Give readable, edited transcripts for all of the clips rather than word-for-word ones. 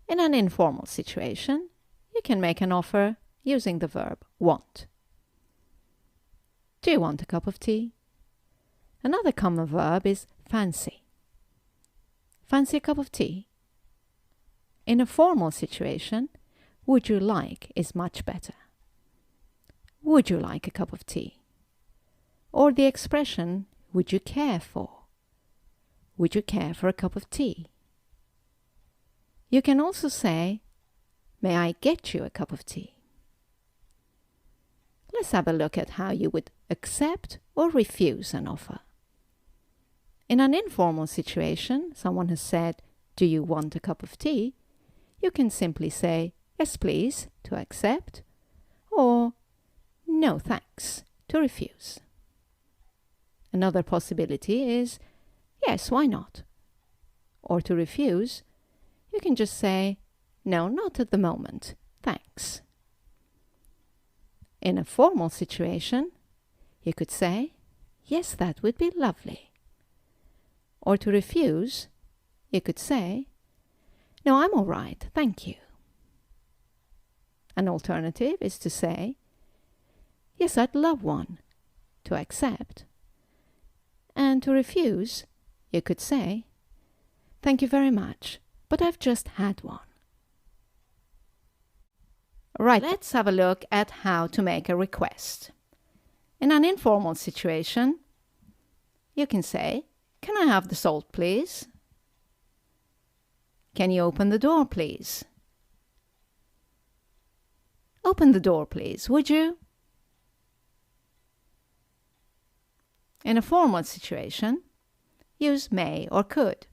In an informal situation, you can make an offer using the verb want. Do you want a cup of tea? Another common verb is fancy. Fancy a cup of tea? In a formal situation, would you like is much better. Would you like a cup of tea? Or the expression, would you care for? Would you care for a cup of tea? You can also say, may I get you a cup of tea? Let's have a look at how you would accept or refuse an offer. In an informal situation, someone has said, do you want a cup of tea? You can simply say, yes please, to accept, or no thanks, to refuse. Another possibility is, yes, why not? Or to refuse, you can just say, no, not at the moment, thanks. In a formal situation, you could say, yes, that would be lovely. Or to refuse, you could say, no, I'm all right, thank you. An alternative is to say, yes, I'd love one, to accept. And to refuse, you could say, thank you very much, but I've just had one. Right, let's have a look at how to make a request. In an informal situation, you can say, can I have the salt, please? Can you open the door, please? Open the door, please, would you? In a formal situation, use may or could.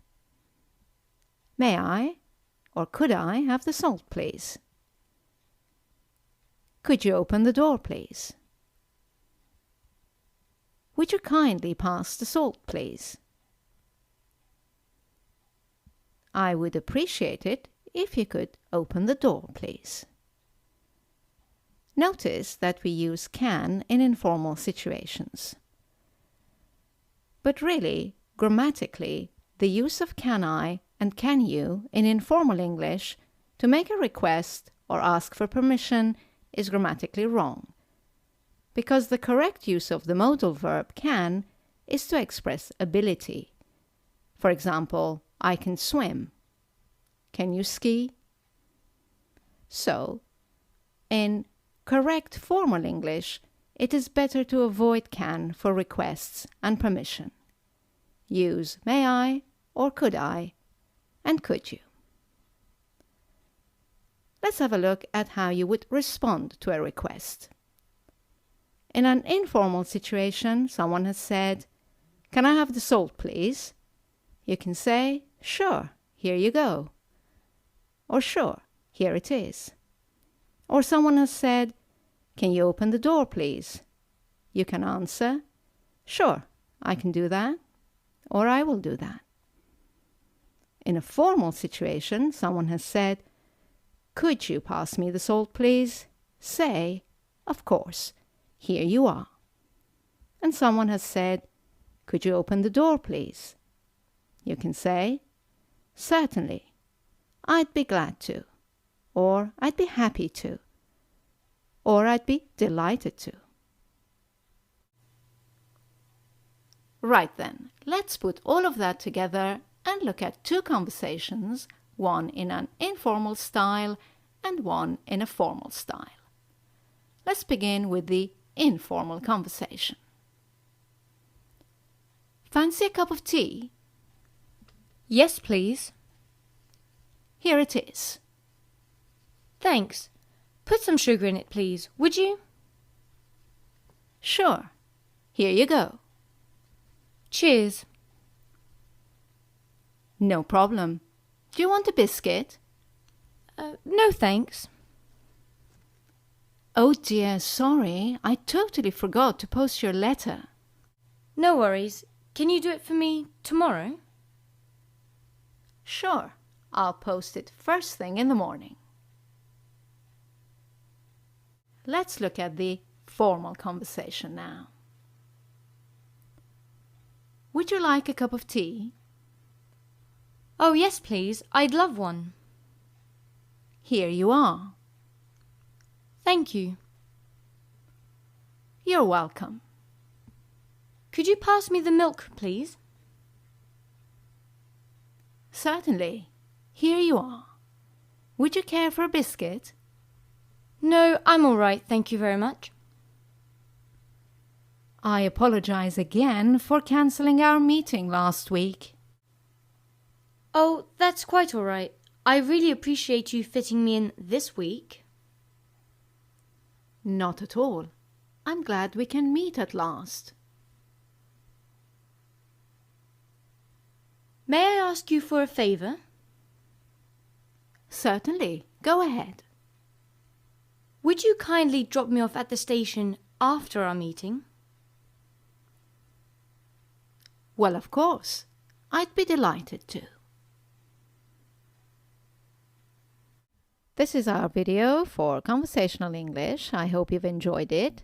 May I or could I have the salt, please? Could you open the door, please? Would you kindly pass the salt, please? I would appreciate it if you could open the door, please. Notice that we use can in informal situations. But really, grammatically, the use of can I and can you in informal English to make a request or ask for permission is grammatically wrong, because the correct use of the modal verb can is to express ability. For example, I can swim. Can you ski? So, in correct formal English, it is better to avoid can for requests and permission. Use may I or could I and could you. Let's have a look at how you would respond to a request. In an informal situation, someone has said, can I have the salt, please? You can say, sure, here you go. Or sure, here it is. Or someone has said, can you open the door, please? You can answer, sure, I can do that, or I will do that. In a formal situation, someone has said, could you pass me the salt, please? Say, of course, here you are. And someone has said, could you open the door, please? You can say, certainly, I'd be glad to, or I'd be happy to, or I'd be delighted to. Right then, let's put all of that together and look at two conversations, one in an informal style and one in a formal style. Let's begin with the informal conversation. Fancy a cup of tea? Yes, please. Here it is. Thanks. Put some sugar in it, please, would you? Sure. Here you go. Cheers. No problem. Do you want a biscuit? No, thanks. Oh dear, sorry. I totally forgot to post your letter. No worries. Can you do it for me tomorrow? Sure. I'll post it first thing in the morning. Let's look at the formal conversation now. Would you like a cup of tea? Oh, yes, please. I'd love one. Here you are. Thank you. You're welcome. Could you pass me the milk, please? Certainly. Here you are. Would you care for a biscuit? No, I'm all right, thank you very much. I apologize again for cancelling our meeting last week. Oh, that's quite all right. I really appreciate you fitting me in this week. Not at all. I'm glad we can meet at last. May I ask you for a favour? Certainly. Go ahead. Would you kindly drop me off at the station after our meeting? Well, of course. I'd be delighted to. This is our video for Conversational English. I hope you've enjoyed it.